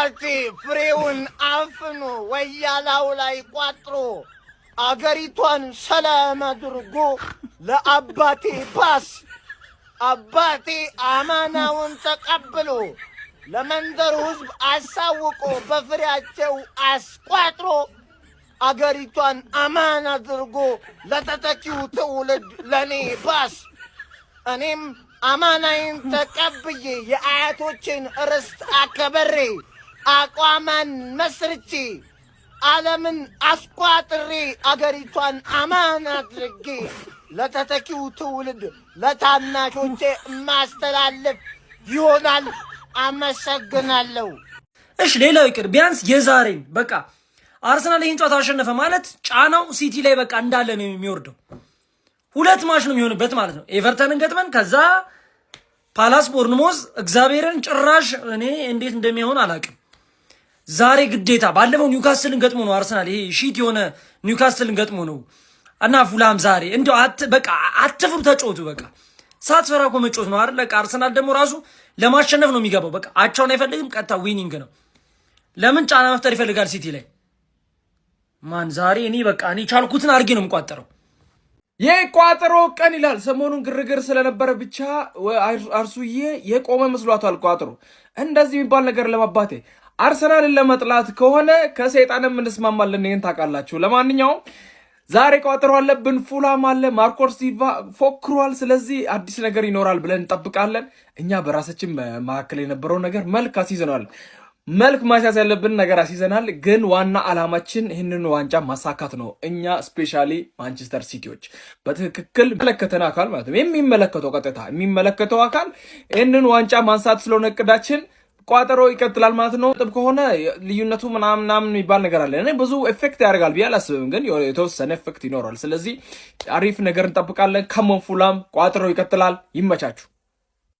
አባቴ ፍሬውን አፍኖ ወያላው ላይ ቋጥሮ አገሪቷን ሰላም አድርጎ ለአባቴ ባስ አባቴ አማናውን ተቀብሎ ለመንደሩ ሕዝብ አሳውቆ በፍሬያቸው አስቋጥሮ አገሪቷን አማን አድርጎ ለተተኪው ትውልድ ለኔ ባስ እኔም አማናዬን ተቀብዬ የአያቶችን ርስት አከበሬ አቋማን መስርቼ ዓለምን አስቋጥሬ አገሪቷን አማን አድርጌ ለተተኪው ትውልድ ለታናሾቼ ማስተላለፍ ይሆናል። አመሰግናለሁ። እሺ ሌላው ይቅር ቢያንስ የዛሬን በቃ አርሰናል ይህን ጨዋታ አሸነፈ ማለት ጫናው ሲቲ ላይ በቃ እንዳለ ነው የሚወርደው። ሁለት ማች ነው የሚሆንበት ማለት ነው። ኤቨርተንን ገጥመን ከዛ ፓላስ ቦርንሞዝ እግዚአብሔርን ጭራሽ እኔ እንዴት እንደሚሆን አላውቅም። ዛሬ ግዴታ ባለፈው ኒውካስትልን ገጥሞ ነው አርሰናል ይሄ ሺት የሆነ ኒውካስትልን ገጥሞ ነው እና ፉላም ዛሬ እንደው በቃ አትፍሩ ተጫወቱ። በቃ ሳትፈራ እኮ መጫወት ነው አይደል? በቃ አርሰናል ደግሞ ራሱ ለማሸነፍ ነው የሚገባው። በቃ አቻውን አይፈልግም፣ ቀጥታ ዊኒንግ ነው። ለምን ጫና መፍጠር ይፈልጋል ሲቲ ላይ ማን ዛሬ እኔ በቃ እኔ ቻልኩትን አድርጌ ነው የምቋጠረው። የቋጠሮ ቀን ይላል። ሰሞኑን ግርግር ስለነበረ ብቻ አርሱዬ የቆመ መስሏታል ቋጠሮ። እንደዚህ የሚባል ነገር ለማባቴ አርሰናልን ለመጥላት ከሆነ ከሰይጣንም እንስማማለን። ይሄን ታውቃላችሁ። ለማንኛውም ዛሬ ቋጠሮ አለብን። ፉላም አለ፣ ማርኮስ ሲልቫ ፎክሯል። ስለዚህ አዲስ ነገር ይኖራል ብለን እንጠብቃለን። እኛ በራሳችን መካከል የነበረው ነገር መልክ አስይዘናል። መልክ ማስያዝ ያለብን ነገር አስይዘናል። ግን ዋና አላማችን ይህንን ዋንጫ ማሳካት ነው። እኛ ስፔሻሊ ማንቸስተር ሲቲዎች በትክክል የሚመለከተን አካል ማለት ነው የሚመለከተው ቀጥታ የሚመለከተው አካል ይህንን ዋንጫ ማንሳት ስለሆነ እቅዳችን ቋጠሮ ይቀጥላል ማለት ነው። ጥብ ከሆነ ልዩነቱ ምናምን የሚባል ነገር አለ። እኔ ብዙ ኤፌክት ያደርጋል ብዬ አላስብም፣ ግን የተወሰነ ኤፌክት ይኖራል። ስለዚህ አሪፍ ነገር እንጠብቃለን። ከመን ፉላም ቋጠሮ ይቀጥላል። ይመቻችሁ።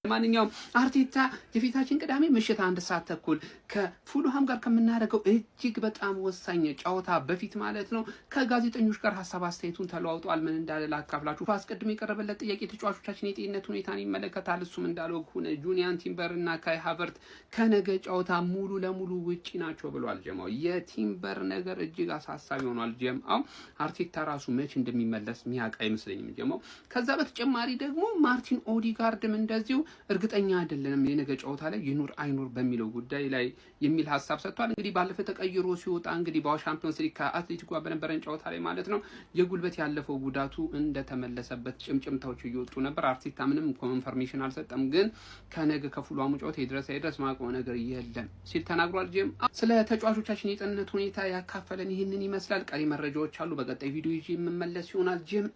ማንኛውም አርቴታ የፊታችን ቅዳሜ ምሽት 1 ሰዓት ተኩል ከፉልሃም ጋር ከምናደርገው እጅግ በጣም ወሳኝ ጨዋታ በፊት ማለት ነው ከጋዜጠኞች ጋር ሐሳብ አስተያየቱን ተለዋውጧል። ምን እንዳለ ላካፍላችሁ። አስቀድሞ የቀረበለት ጥያቄ ተጫዋቾቻችን የጤንነት ሁኔታን ይመለከታል። እሱም እንዳለው ሆነ ጁኒያን ቲምበር እና ካይ ሃቨርት ከነገ ጨዋታ ሙሉ ለሙሉ ውጪ ናቸው ብሏል። ጀማው የቲምበር ነገር እጅግ አሳሳቢ ሆኗል። ጀማው አርቴታ ራሱ መች እንደሚመለስ ሚያውቅ አይመስለኝም። ጀማው ከዛ በተጨማሪ ደግሞ ማርቲን ኦዲጋርድም እንደዚሁ እርግጠኛ አይደለንም የነገ ጨዋታ ላይ ይኑር አይኑር በሚለው ጉዳይ ላይ የሚል ሐሳብ ሰጥቷል። እንግዲህ ባለፈ ተቀይሮ ሲወጣ እንግዲህ በሻምፒዮንስ ሊግ ከአትሌቲኮ ጋር በነበረን ጨዋታ ላይ ማለት ነው የጉልበት ያለፈው ጉዳቱ እንደተመለሰበት ጭምጭምታዎች እየወጡ ነበር። አርቴታ ምንም ኮንፈርሜሽን አልሰጠም፣ ግን ከነገ ከፉልሃሙ ጨዋታ ይድረስ ማቆም ነገር የለም ሲል ተናግሯል። ጀም ስለ ተጫዋቾቻችን የጤንነት ሁኔታ ያካፈለን ይህንን ይመስላል። ቀሪ መረጃዎች አሉ፣ በቀጣይ ቪዲዮ ይዤ የምመለስ ይሆናል። ጀም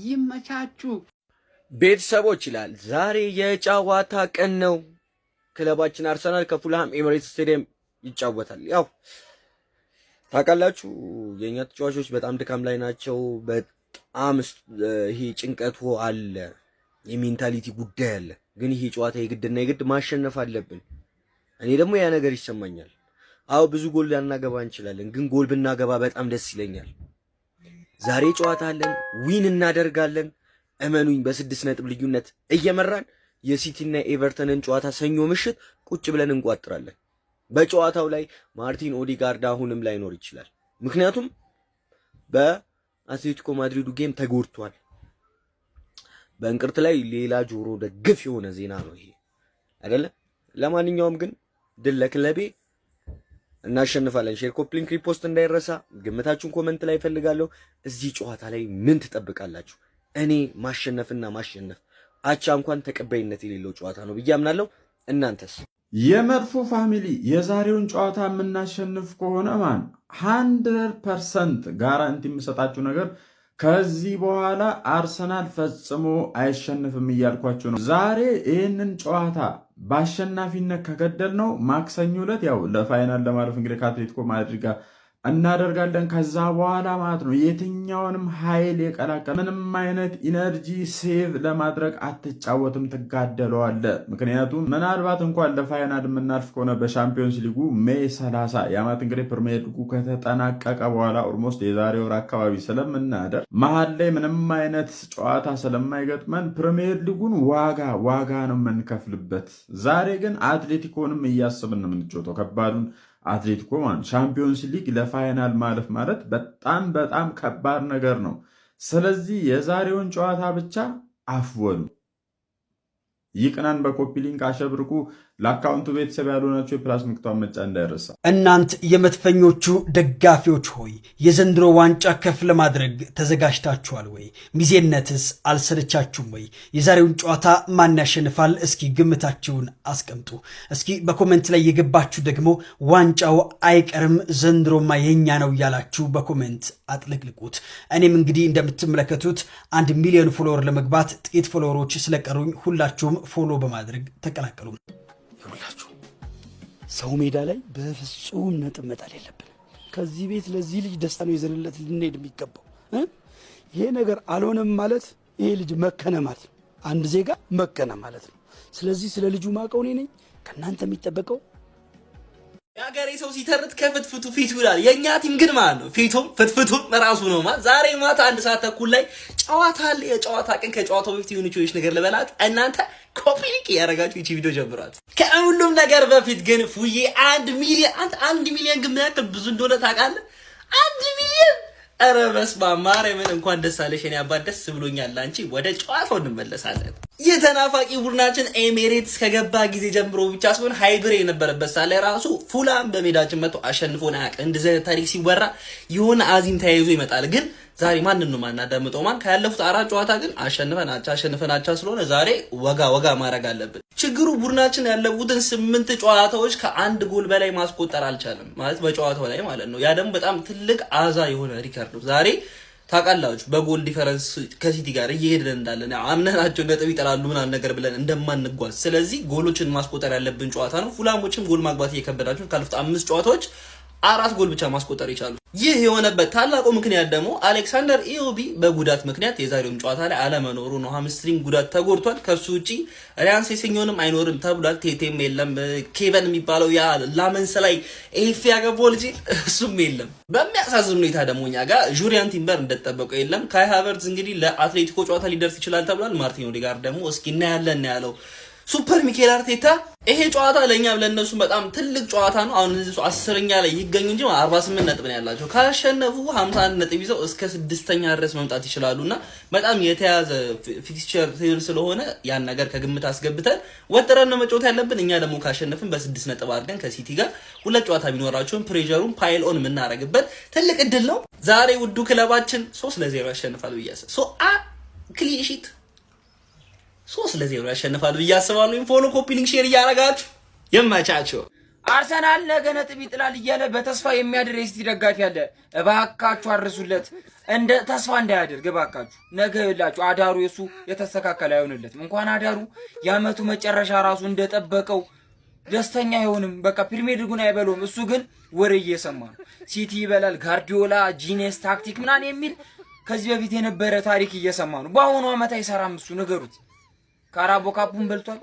ይመቻችሁ ቤተሰቦች ይላል። ዛሬ የጨዋታ ቀን ነው። ክለባችን አርሰናል ከፉልሃም ኤሚሬትስ ስቴዲየም ይጫወታል። ያው ታውቃላችሁ የኛ ተጫዋቾች በጣም ድካም ላይ ናቸው። በጣም ይሄ ጭንቀቱ አለ፣ የሜንታሊቲ ጉዳይ አለ። ግን ይሄ ጨዋታ የግድና የግድ ማሸነፍ አለብን። እኔ ደግሞ ያ ነገር ይሰማኛል። አዎ ብዙ ጎል ላናገባ እንችላለን፣ ግን ጎል ብናገባ በጣም ደስ ይለኛል። ዛሬ ጨዋታ አለን፣ ዊን እናደርጋለን። እመኑኝ በ6 ነጥብ ልዩነት እየመራን የሲቲና ኤቨርተንን ጨዋታ ሰኞ ምሽት ቁጭ ብለን እንቋጥራለን። በጨዋታው ላይ ማርቲን ኦዲጋርድ አሁንም ላይኖር ይችላል፣ ምክንያቱም በአትሌቲኮ ማድሪዱ ጌም ተጎድቷል። በእንቅርት ላይ ሌላ ጆሮ ደግፍ የሆነ ዜና ነው ይሄ አይደለ? ለማንኛውም ግን ድል ለክለቤ፣ እናሸንፋለን። ሼር፣ ኮፒ ሊንክ፣ ሪፖስት እንዳይረሳ። ግምታችሁን ኮሜንት ላይ ፈልጋለሁ። እዚህ ጨዋታ ላይ ምን ትጠብቃላችሁ? እኔ ማሸነፍና ማሸነፍ አቻ እንኳን ተቀባይነት የሌለው ጨዋታ ነው ብዬ አምናለሁ። እናንተስ? የመድፎ ፋሚሊ የዛሬውን ጨዋታ የምናሸንፍ ከሆነ 100% ጋራንቲ የምሰጣችሁ ነገር ከዚህ በኋላ አርሰናል ፈጽሞ አይሸንፍም እያልኳችሁ ነው። ዛሬ ይህንን ጨዋታ በአሸናፊነት ከገደል ነው ማክሰኞ ዕለት ያው ለፋይናል ለማለፍ እንግዲህ ከአትሌቲኮ ማድሪድ ጋር እናደርጋለን። ከዛ በኋላ ማለት ነው የትኛውንም ኃይል የቀላቀለ ምንም አይነት ኢነርጂ ሴቭ ለማድረግ አትጫወትም፣ ትጋደለዋለ። ምክንያቱም ምናልባት እንኳን ለፋይናል የምናልፍ ከሆነ በሻምፒዮንስ ሊጉ ሜይ 30 የዓመት እንግዲህ ፕሪሚየር ሊጉ ከተጠናቀቀ በኋላ ኦልሞስት የዛሬ ወር አካባቢ ስለምናደር መሀል ላይ ምንም አይነት ጨዋታ ስለማይገጥመን ፕሪሚየር ሊጉን ዋጋ ነው የምንከፍልበት። ዛሬ ግን አትሌቲኮንም እያስብን ነው የምንጫወተው ከባዱን አትሌቲኮ ማለት ሻምፒዮንስ ሊግ ለፋይናል ማለፍ ማለት በጣም በጣም ከባድ ነገር ነው። ስለዚህ የዛሬውን ጨዋታ ብቻ አፍወሉ። ይቅናን በኮፒ ሊንክ አሸብርቁ። ለአካውንቱ ቤተሰብ ያልሆናችሁ የፕላስ ምልክቷን መጫን እንዳይረሳ። እናንት የመድፈኞቹ ደጋፊዎች ሆይ የዘንድሮ ዋንጫ ከፍ ለማድረግ ተዘጋጅታችኋል ወይ? ሚዜነትስ አልሰለቻችሁም ወይ? የዛሬውን ጨዋታ ማን ያሸንፋል? እስኪ ግምታችሁን አስቀምጡ። እስኪ በኮሜንት ላይ የገባችሁ ደግሞ ዋንጫው አይቀርም ዘንድሮማ የኛ ነው እያላችሁ በኮሜንት አጥለቅልቁት። እኔም እንግዲህ እንደምትመለከቱት 1 ሚሊዮን ፎሎወር ለመግባት ጥቂት ፎሎወሮች ስለቀሩኝ ሁላችሁም ፎሎ በማድረግ ተቀላቀሉ። ይሁላችሁ ሰው ሜዳ ላይ በፍጹም ነጥብ መጣል የለብን። ከዚህ ቤት ለዚህ ልጅ ደስታ ነው ይዘንለት ልንሄድ የሚገባው። ይሄ ነገር አልሆነም ማለት ይሄ ልጅ መከነ ማለት ነው። አንድ ዜጋ መከነ ማለት ነው። ስለዚህ ስለ ልጁ ማቀው እኔ ነኝ። ከእናንተ የሚጠበቀው የሀገሬ ሰው ሲተርት ከፍትፍቱ ፊቱ ይላል። የእኛ ቲም ግን ማለት ነው ፊቱም ፍትፍቱም ራሱ ነው። ዛሬ ማታ 1 ሰዓት ተኩል ላይ ጨዋታ አለ። የጨዋታ ቀን ከጨዋታው በፊት የሆነች ነገር ልበላት። እናንተ ኮፒ ሊንክ ያደረጋችሁ ይቺ ቪዲዮ ጀምሯት። ከሁሉም ነገር በፊት ግን ፉዬ 1 ሚሊዮን ግን ምን ያክል ብዙ እንደሆነ ታውቃለህ? 1 ሚሊዮን! ኧረ በስመ አብ ማርያምን፣ እንኳን ደስ አለሽ የኔ አባት፣ ደስ ብሎኛል። አንቺ ወደ ጨዋታው እንመለሳለን። የተናፋቂ ቡድናችን ኤሜሬትስ ከገባ ጊዜ ጀምሮ ብቻ ሲሆን ሃይብሬ የነበረበት ሳለ ራሱ ፉላም በሜዳችን መጥቶ አሸንፎን አያውቅም። እንደዚህ አይነት ታሪክ ሲወራ የሆነ አዚም ተያይዞ ይመጣል። ግን ዛሬ ማንን ነው ማናዳምጠው? ካለፉት 4 ጨዋታ ግን አሸንፈናቻ ስለሆነ ዛሬ ወጋ ማድረግ አለብን። ችግሩ ቡድናችን ያለፉትን 8 ጨዋታዎች ከ1 ጎል በላይ ማስቆጠር አልቻለም፣ ማለት በጨዋታው ላይ ማለት ነው። ያ ደግሞ በጣም ትልቅ አዛ የሆነ ሪከርድ ነው። ዛሬ ታውቃላችሁ በጎል ዲፈረንስ ከሲቲ ጋር እየሄድን እንዳለን አምነናቸው ነጥብ ይጠላሉ ምናምን ነገር ብለን እንደማንጓዝ፣ ስለዚህ ጎሎችን ማስቆጠር ያለብን ጨዋታ ነው። ፉላሞችም ጎል ማግባት እየከበዳቸው ካለፉት 5 ጨዋታዎች 4 ጎል ብቻ ማስቆጠር ይቻሉ። ይህ የሆነበት ታላቁ ምክንያት ደግሞ አሌክሳንደር ኢዮቢ በጉዳት ምክንያት የዛሬውም ጨዋታ ላይ አለመኖሩ ነው። ሃምስትሪንግ ጉዳት ተጎድቷል። ከሱ ውጪ ሪያን ሴሴኞንም አይኖርም ተብሏል። ቴቴም የለም። ኬቨን የሚባለው ያ ላመንስ ላይ ኤፍ ያገባው ልጅ እሱም የለም። በሚያሳዝን ሁኔታ ደግሞ እኛ ጋር ጁሪያን ቲምበር እንደተጠበቀው የለም። ካይ ሃቨርትዝ እንግዲህ ለአትሌቲኮ ጨዋታ ሊደርስ ይችላል ተብሏል። ማርቲን ኦዴጋርድ ደግሞ እስኪ እናያለን ያለው ሱፐር ሚኬል አርቴታ ይሄ ጨዋታ ለኛ ለነሱ በጣም ትልቅ ጨዋታ ነው። አሁን እዚህ 10ኛ ላይ ይገኙ እንጂ 48 ነጥብ ነው ያላቸው። ካሸነፉ 51 ነጥብ ይዘው እስከ 6ኛ ድረስ መምጣት ይችላሉና በጣም የተያዘ ፊክስቸር ስለሆነ ያን ነገር ከግምት አስገብተን ወጥረን ነው መጫወት ያለብን። እኛ ደግሞ ካሸነፍን በ6 ነጥብ አድርገን ከሲቲ ጋር 2 ጨዋታ ቢኖራቸውም ፕሬሸሩን ፓይል ኦን የምናደርግበት ትልቅ እድል ነው። ዛሬ ውዱ ክለባችን 3-0 ያሸንፋል ብያለሁ። ክሊንሺት 3-0 ያሸንፋል ብዬ አስባለሁ። ፎሎ ኮፒ ሊንክ ሼር እያደረጋችሁ የማቻቸው አርሰናል ነገ ነጥብ ይጥላል እያለ በተስፋ የሚያድር የሲቲ ደጋፊ አለ። እባካችሁ አርሱለት፣ እንደ ተስፋ እንዳያደርግ እባካችሁ። ነገ ይላችሁ አዳሩ የሱ የተስተካከለ አይሆንለትም። እንኳን አዳሩ የአመቱ መጨረሻ ራሱ እንደጠበቀው ደስተኛ አይሆንም። በቃ ፕሪሚየር ሊጉን አይበለውም። እሱ ግን ወሬ እየሰማ ነው። ሲቲ ይበላል፣ ጋርዲዮላ ጂኔስ ታክቲክ ምናምን የሚል ከዚህ በፊት የነበረ ታሪክ እየሰማ ነው። በአሁኑ አመት አይሰራም እሱ፣ ነገሩት። ካራቦ ካፑን በልቷል።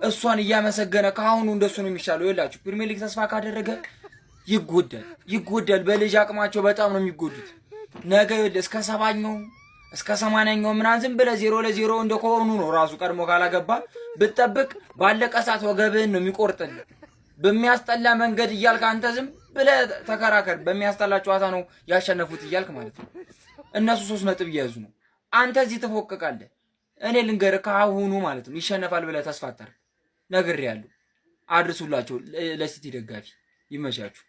እሷን እያመሰገነ ከአሁኑ እንደሱ ነው የሚሻለው። ይላችሁ ፕሪሚየር ሊግ ተስፋ ካደረገ ይጎዳል። በልጅ አቅማቸው በጣም ነው የሚጎዱት። ነገ እስከ 70ኛው እስከ 80ኛው ምናምን ዝም ብለህ 0-0 እንደሆኑ ነው ራሱ ቀድሞ ካላገባ ብትጠብቅ ባለቀ ሰዓት ወገብህን ነው የሚቆርጥልህ። በሚያስጠላ መንገድ እያልክ አንተ ዝም ብለህ ተከራከር። በሚያስጠላ ጨዋታ ነው ያሸነፉት እያልክ ማለት ነው። እነሱ 3 ነጥብ እየያዙ ነው። አንተ እዚህ ትፎቅቃለህ። እኔ ልንገርህ ከአሁኑ ማለት ነው ይሸነፋል ብለህ ተስፋ አታርግ። ነግሬሃለሁ። አድርሱላቸው ለሲቲ ደጋፊ። ይመቻችሁ።